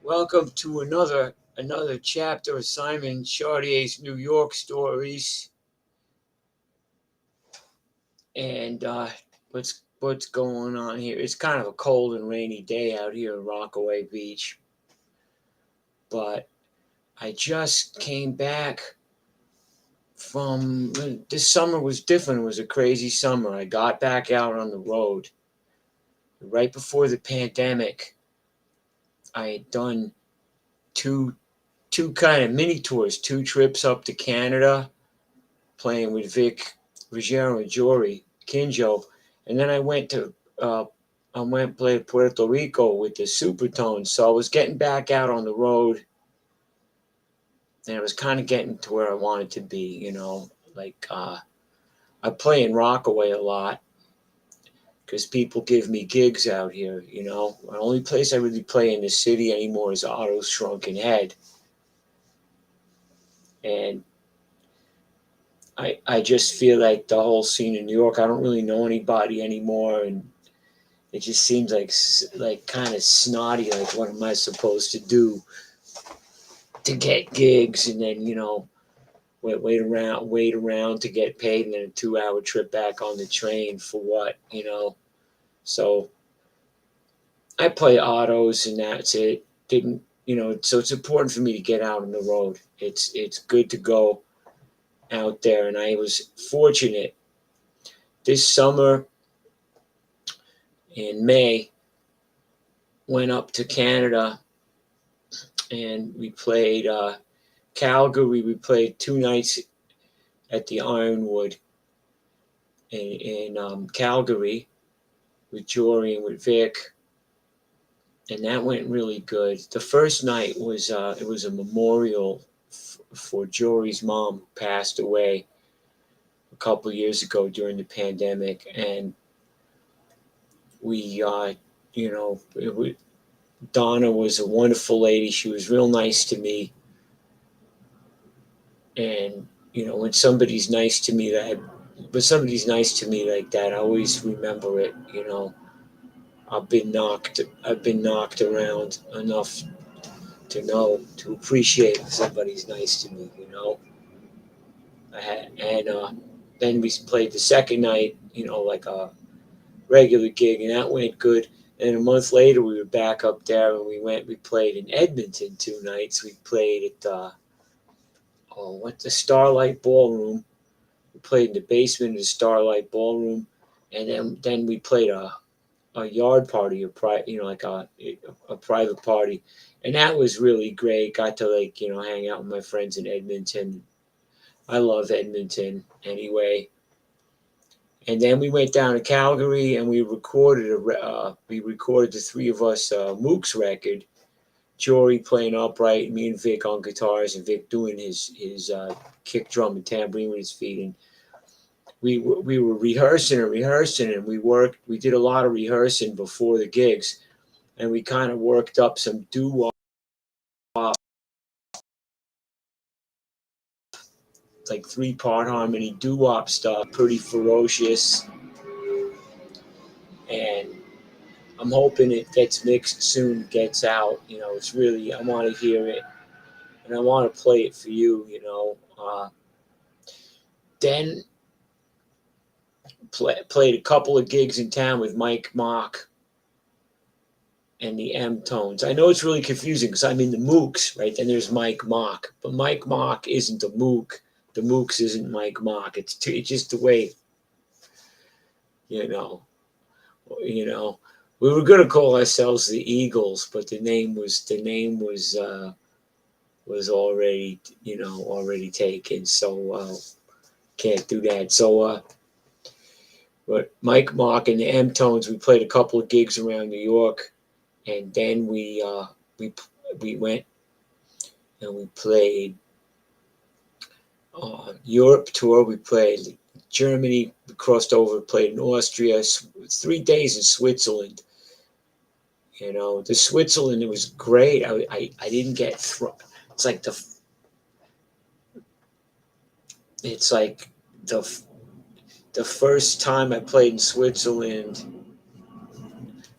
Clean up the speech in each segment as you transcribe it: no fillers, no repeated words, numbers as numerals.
Welcome to another chapter of Simon Chardiet's New York stories. And what's going on here? It's kind of a cold and rainy day out here in Rockaway Beach. But I just came back from this summer was different. It was a crazy summer. I got back out on the road right before the pandemic. I had done two kind of mini tours, 2 trips up to Canada, playing with Vic, Ruggiero, and Jory Kinjo, and then I went and played Puerto Rico with the Supertones. So I was getting back out on the road, and I was kind of getting to where I wanted to be. I play in Rockaway a lot because people give me gigs out here. The only place I really play in the city anymore is Otto's Shrunken Head, and I just feel like the whole scene in New York, I don't really know anybody anymore, and it just seems like kind of snotty. Like, what am I supposed to do to get gigs, and then wait around to get paid, and then a 2 hour trip back on the train for what? So I play autos, and that's it. Didn't So it's important for me to get out on the road. It's good to go out there, and I was fortunate this summer in May. Went up to Canada and we played Calgary. We played 2 nights at the Ironwood in Calgary with Jory and with Vic, and that went really good. The first night was it was a memorial for Jory's mom, who passed away a couple of years ago during the pandemic, and we Donna was a wonderful lady. She was real nice to me, and when somebody's nice to me like that, I always remember it. I've been knocked around enough to appreciate if somebody's nice to me. And then we played the second night, like a regular gig, and that went good. And a month later, we were back up there, and we played in Edmonton 2 nights. We played at the Starlight Ballroom. We played in the basement of the Starlight Ballroom, and then we played a yard party, like a private party, and that was really great. Got to hang out with my friends in Edmonton. I love Edmonton anyway. And then we went down to Calgary and we recorded the three of us Mook's record. Jory playing upright, me and Vic on guitars, and Vic doing his kick drum and tambourine with his feet. And we were rehearsing, and we did a lot of rehearsing before the gigs, and we kind of worked up some doo-wop, like 3-part harmony doo-wop stuff, pretty ferocious, and I'm hoping it gets mixed soon, gets out. It's really, I want to hear it, and I want to play it for you. Then played a couple of gigs in town with Mike Mock and the M Tones. I know it's really confusing because I'm in the Mooks, right? Then there's Mike Mock, but Mike Mock isn't the Mook. The Mooks isn't Mike Mock. It's just the way, you know, you know. We were gonna call ourselves the Eagles, but the name was already taken. So can't do that. So but Mike Mock and the M Tones, we played a couple of gigs around New York, and then we went and we played Europe tour. We played Germany. We crossed over, played in Austria. 3 days in Switzerland. The Switzerland, it was great. I didn't get through. It's like the first time I played in Switzerland.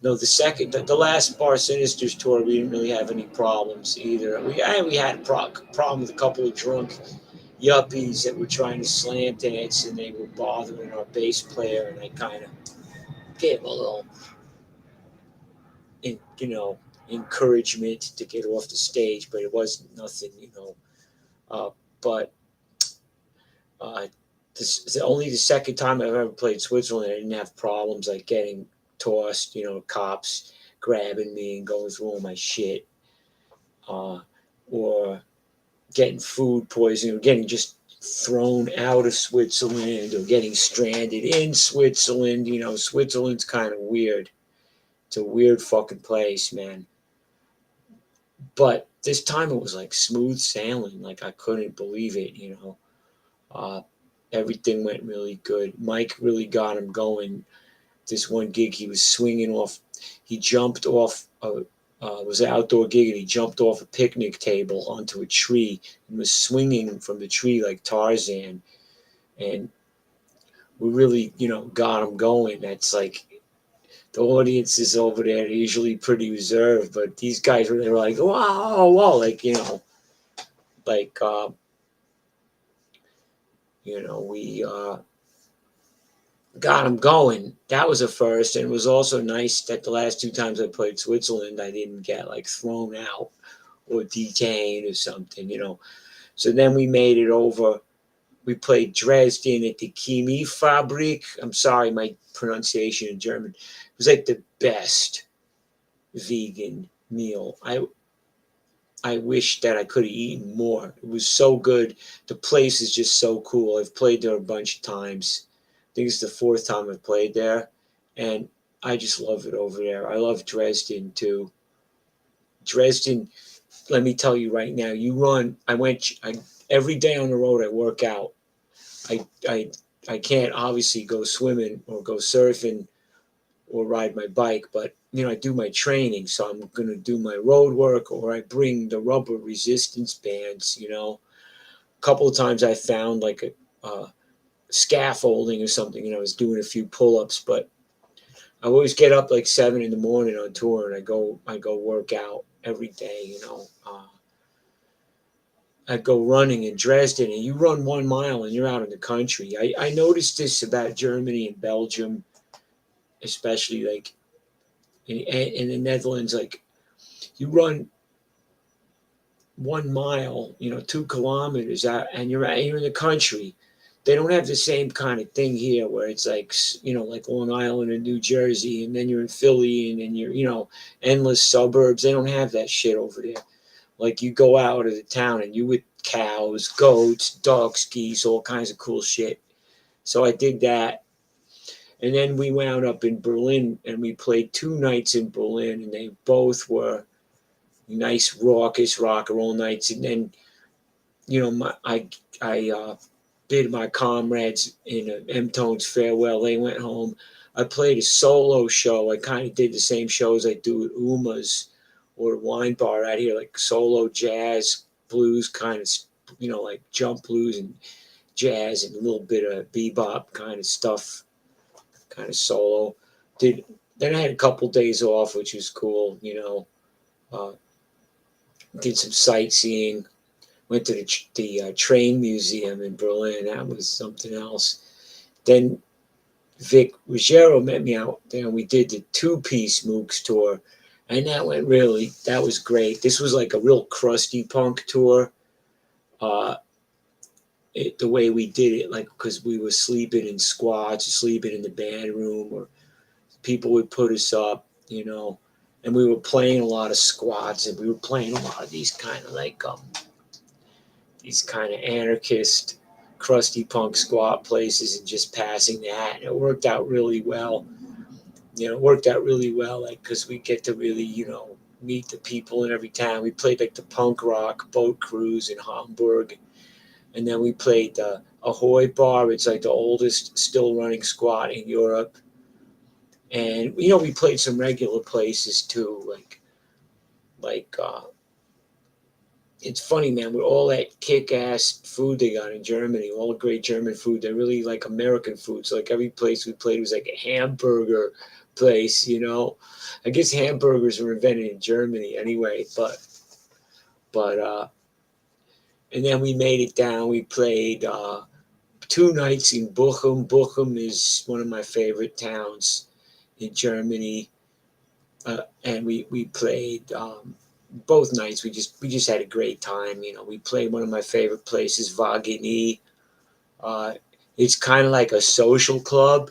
No, the last Bar Sinisters tour, we didn't really have any problems either. We had a problem with a couple of drunk yuppies that were trying to slam dance, and they were bothering our bass player, and I kind of gave him a little, you know, encouragement to get off the stage, but it wasn't nothing, you know. But uh, this is only the second time I've ever played Switzerland. I didn't have problems like getting tossed, you know, cops grabbing me and going through all my shit, uh, or getting food poisoning, or getting just thrown out of Switzerland, or getting stranded in Switzerland. You know, Switzerland's kind of weird. It's a weird fucking place, man. But this time it was like smooth sailing. Like I couldn't believe it, you know. Uh, Everything went really good. Mike really got him going. This one gig, he was swinging off. He jumped off. It was an outdoor gig, and he jumped off a picnic table onto a tree and was swinging from the tree like Tarzan. And we really, you know, got him going. That's like the audiences over there are usually pretty reserved, but these guys were, they were like, wow, wow, like, you know, like, we got him going. That was a first, and it was also nice that the last two times I played Switzerland, I didn't get like thrown out or detained or something, you know. So then we made it over. We played Dresden at the Chemie Fabrik. I'm sorry, my pronunciation in German. It was like the best vegan meal. I wish that I could have eaten more. It was so good. The place is just so cool. I've played there a bunch of times. I think it's the fourth time I've played there, and I just love it over there. I love Dresden too. Dresden, let me tell you right now, you run. Every day on the road. I work out. I I I can't obviously go swimming or go surfing or ride my bike, but you know, I do my training, so I'm gonna do my road work, or I bring the rubber resistance bands. You know, a couple of times I found like a scaffolding or something, and I was doing a few pull-ups, but I always get up like 7 in the morning on tour, and I go work out every day. You know, I go running in Dresden, and you run 1 mile and you're out in the country. I noticed this about Germany and Belgium, especially like in the Netherlands. Like you run 1 mile, you know, 2 kilometers out, and you're in the country. They don't have the same kind of thing here, where it's like, you know, like Long Island and New Jersey, and then you're in Philly, and then you're, you know, endless suburbs. They don't have that shit over there. Like you go out of the town and you with cows, goats, ducks, geese, all kinds of cool shit. So I did that. And then we wound up in Berlin, and we played 2 nights in Berlin, and they both were nice, raucous rock and roll nights. And then, you know, I bid my comrades in M-Tone's farewell. They went home. I played a solo show. I kind of did the same shows I do at Uma's or Wine Bar out here, like solo jazz, blues kind of, you know, like jump blues and jazz and a little bit of bebop kind of stuff, kind of solo. Then I had a couple days off, which was cool, you know. Uh, did some sightseeing, went to the train museum in Berlin. That was something else. Then Vic Ruggiero met me out there, and we did the two-piece Mooks tour, and that was great. This was like a real crusty punk tour. Uh, the way we did it, like, because we were sleeping in squats, sleeping in the band room, or people would put us up, you know, and we were playing a lot of squats, and we were playing a lot of these kind of like these kind of anarchist, crusty punk squat places, and just passing that. And it worked out really well. You know, it worked out really well, like, because we get to really, you know, meet the people in every town. We played like the punk rock boat cruise in Hamburg, and then we played the Ahoy Bar. It's like the oldest still running squat in Europe. And you know, we played some regular places too, like it's funny, man, with all that kick-ass food they got in Germany, all the great German food. They're really like American food. So like every place we played was like a hamburger place, I guess hamburgers were invented in Germany anyway, but and then we made it down. We played 2 nights in Bochum. Bochum is one of my favorite towns in Germany, and we played both nights. We just had a great time. We played one of my favorite places, Vagini. Uh, it's kind of like a social club,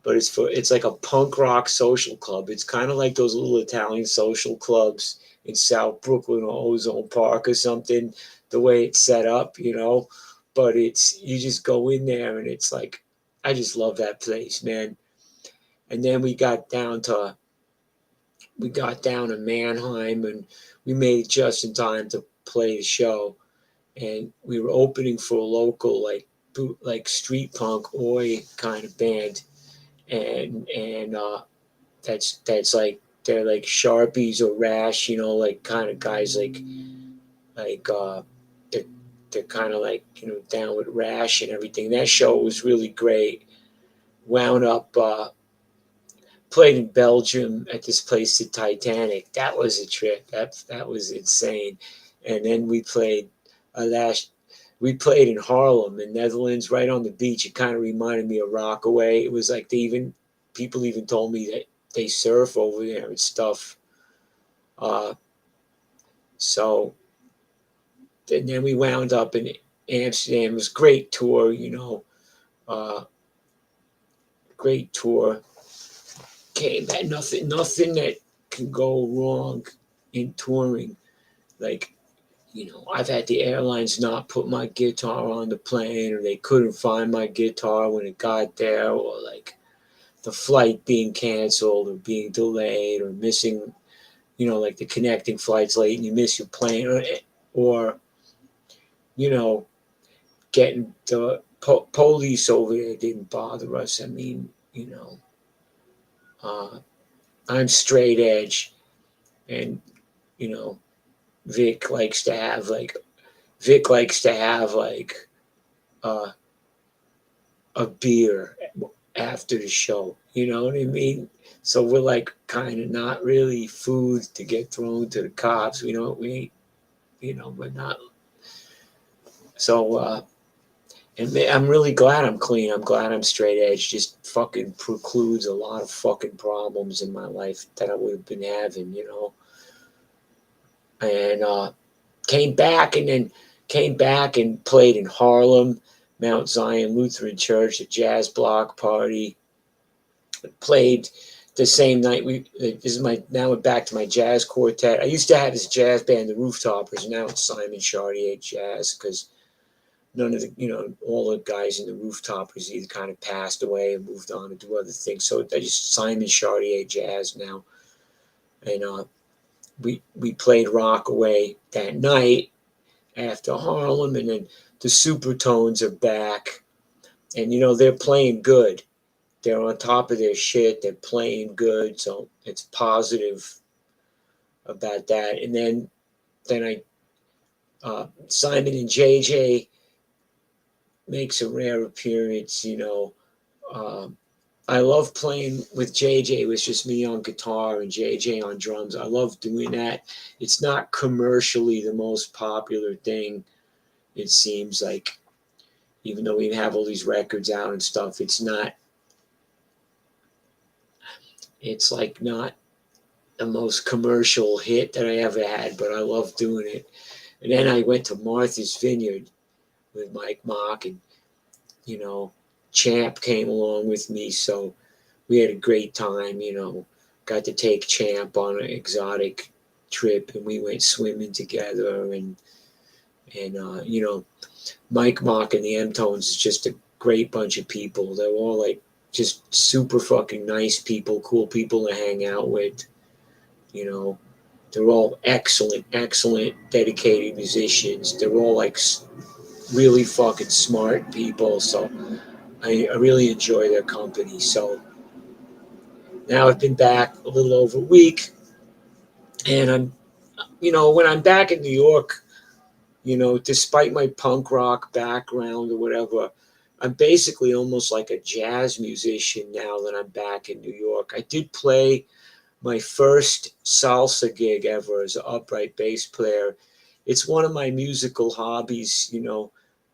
but it's like a punk rock social club. It's kind of like those little Italian social clubs in South Brooklyn or Ozone Park or something. The way it's set up. But you just go in there and it's like, I just love that place, man. And then we got down to Mannheim, and we made it just in time to play the show. And we were opening for a local like street punk oi kind of band, and that's like they're like Sharpies or Rash, like kind of guys like they're they're kind of like down with Rash and everything. That show was really great. Wound up played in Belgium at this place, the Titanic. That was a trip. That was insane. And then last we played in Harlem, in Netherlands, right on the beach. It kind of reminded me of Rockaway. It was like people even told me that they surf over there and stuff. Uh, so and then we wound up in Amsterdam. It was a great tour. Uh, great tour. Came back, nothing that can go wrong in touring. Like, I've had the airlines not put my guitar on the plane, or they couldn't find my guitar when it got there, or like the flight being canceled or being delayed or missing, like the connecting flight's late and you miss your plane, or you know, getting the police over there didn't bother us. I mean, uh, I'm straight edge, and you know, Vic likes to have like Vic likes to have like uh, a beer after the show. You know what I mean? So we're like kind of not really food to get thrown to the cops. We're not. So and I'm really glad I'm clean. I'm glad I'm straight edge. Just fucking precludes a lot of fucking problems in my life that I would have been having. And came back and played in Harlem, Mount Zion Lutheran Church, a jazz block party. Played the same night. This is my now we're back to my jazz quartet. I used to have this jazz band, the Rooftoppers. Now it's Simon Chardiet Jazz, because none of all the guys in the Rooftoppers either kind of passed away and moved on to do other things. So I just Simon Chardiet Jazz now, and we played Rockaway that night after Harlem, and then the Supertones are back, and they're playing good. They're on top of their shit. They're playing good, so it's positive about that. And then Simon and JJ makes a rare appearance. I love playing with JJ. It was just me on guitar and JJ on drums. I love doing that. It's not commercially the most popular thing, it seems like, even though we have all these records out and stuff. It's like not the most commercial hit that I ever had, but I love doing it. And then I went to Martha's Vineyard with Mike Mock, and Champ came along with me, so we had a great time. Got to take Champ on an exotic trip, and we went swimming together, and Mike Mock and the M-Tones is just a great bunch of people. They're all like just super fucking nice people, cool people to hang out with. They're all excellent, dedicated musicians. They're all like really fucking smart people. So I really enjoy their company. So now I've been back a little over a week, and when I'm back in New York, despite my punk rock background or whatever, I'm basically almost like a jazz musician now that I'm back in New York. I did play my first salsa gig ever as an upright bass player. It's one of my musical hobbies,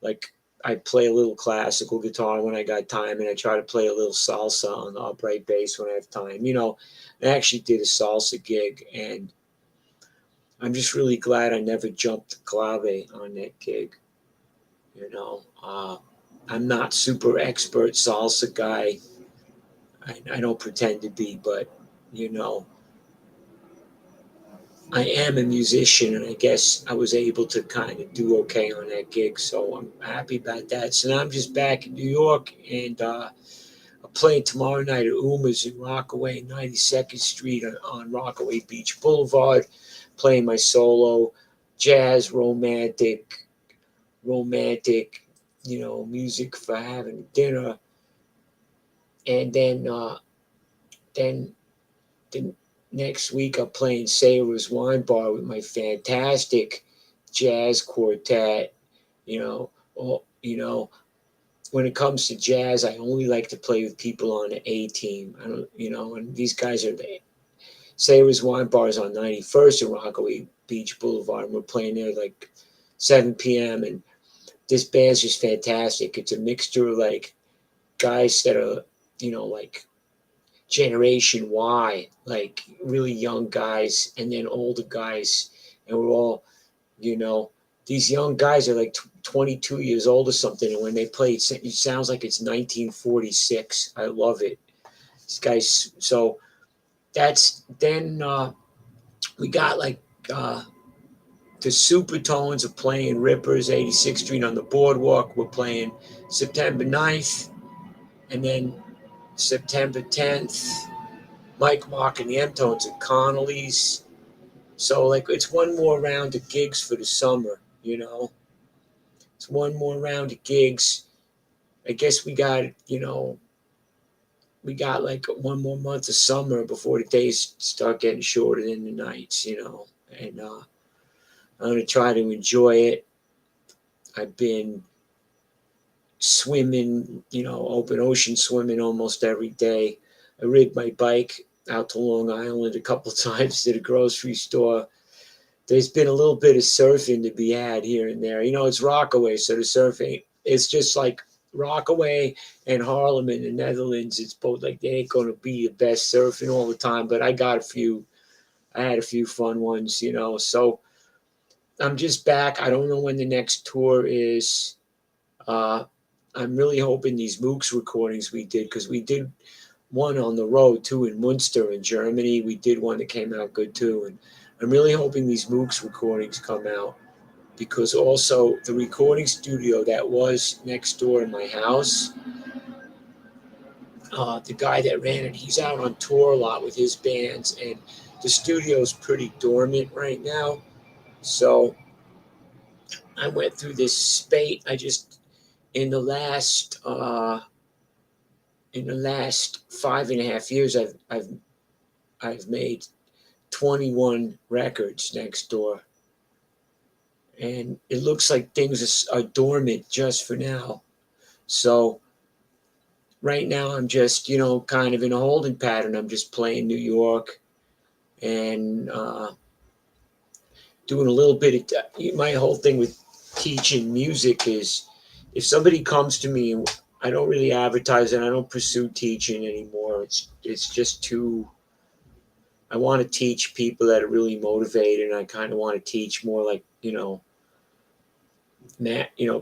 like I play a little classical guitar when I got time, and I try to play a little salsa on the upright bass when I have time. I actually did a salsa gig, and I'm just really glad I never jumped the clave on that gig. I'm not super expert salsa guy. I don't pretend to be, but you know, I am a musician, and I guess I was able to kind of do okay on that gig, so I'm happy about that. So now I'm just back in New York, and I'm playing tomorrow night at Uma's in Rockaway, 92nd Street on Rockaway Beach Boulevard, playing my solo jazz, romantic, music for having dinner, and then the next week I'm playing Sailor's Wine Bar with my fantastic jazz quartet. You know, when it comes to jazz, I only like to play with people on the A team. I don't, and these guys are the Sailor's Wine Bar is on 91st and Rockaway Beach Boulevard, and we're playing there like 7 p.m. And this band's just fantastic. It's a mixture of like guys that are, like Generation Y, like really young guys, and then older guys, and we're all, you know, these young guys are like 22 years old or something, and when they play, it sounds like it's 1946. I love it. These guys, so that's then we got like the Supertones are playing Rippers, 86th Street on the boardwalk. We're playing September 9th, and then September 10th. Mike Mark and the M-Tones at Connolly's. So like it's one more round of gigs for the summer. It's one more round of gigs. I guess we got like one more month of summer before the days start getting shorter than the nights. And I'm gonna try to enjoy it. I've been swimming, open ocean swimming almost every day. I rigged my bike out to Long Island a couple times to the grocery store. There's been a little bit of surfing to be had here and there. It's Rockaway, so the surfing, it's just like Rockaway and Harlem in the Netherlands. It's both like they ain't going to be the best surfing all the time, but I had a few fun ones. So I'm just back. I don't know when the next tour is. Uh, I'm really hoping these MOOCs recordings we did, because we did one on the road too in Munster in Germany. We did one that came out good too. And I'm really hoping these MOOCs recordings come out, because also the recording studio that was next door to my house, the guy that ran it, he's out on tour a lot with his bands, and the studio's pretty dormant right now. So I went through this spate. I just in the last 5.5 years, I've made 21 records next door, and it looks like things are dormant just for now. So right now I'm just kind of in a holding pattern. I'm just playing New York, and doing a little bit of my whole thing with teaching music is, if somebody comes to me, and I don't really advertise, and I don't pursue teaching anymore. It's just too. I want to teach people that are really motivated, and I kind of want to teach more like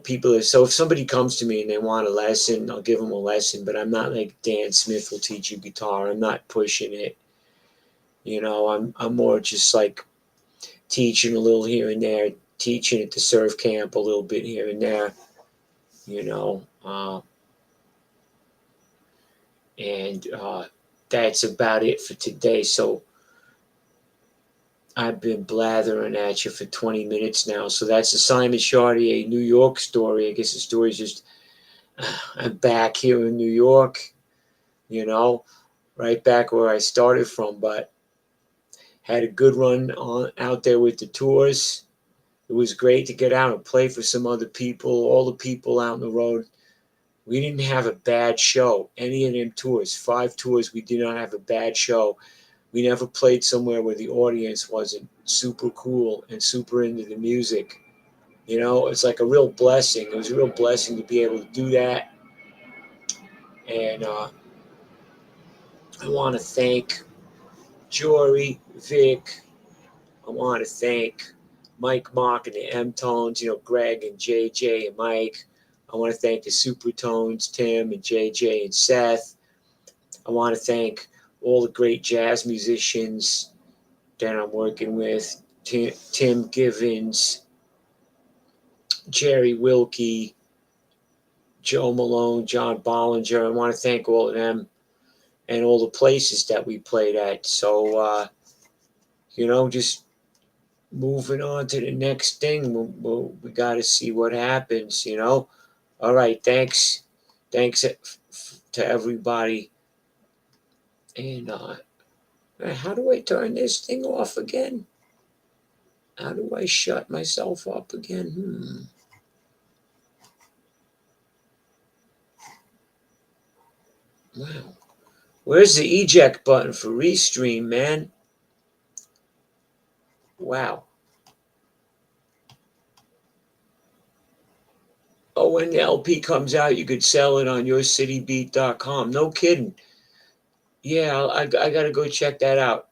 people are, so if somebody comes to me and they want a lesson, I'll give them a lesson, but I'm not like Dan Smith will teach you guitar. I'm not pushing it. I'm more just like teaching a little here and there, teaching at the surf camp a little bit here and there, you know. And that's about it for today. So I've been blathering at you for 20 minutes now. So that's the Simon Chardiet New York story. I guess the story is just, I'm back here in New York, right back where I started from, but had a good run out there with the tours. It was great to get out and play for some other people. All the people out on the road We didn't have a bad show. Any of them tours, 5 tours, we did not have a bad show. We never played somewhere where the audience wasn't super cool and super into the music. It's like a real blessing. It was a real blessing to be able to do that. And I want to thank Jory, Vic. I want to thank Mike Mock and the M Tones, Greg and JJ and Mike. I want to thank the Supertones, Tim and JJ and Seth. I want to thank all the great jazz musicians that I'm working with. Tim Givens, Jerry Wilkie, Joe Malone, John Bollinger. I want to thank all of them and all the places that we played at. So, just moving on to the next thing. We got to see what happens. All right, thanks. Thanks to everybody. And how do I turn this thing off again? How do I shut myself up again? Wow. Where's the eject button for Restream, man? Wow. Oh, when the LP comes out, you could sell it on yourcitybeat.com. No kidding. Yeah, I got to go check that out.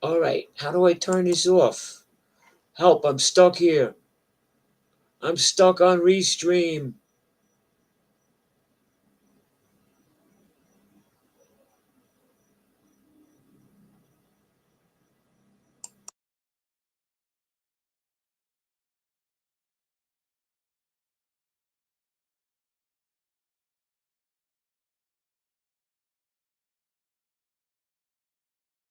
All right. How do I turn this off? Help, I'm stuck here. I'm stuck on Restream.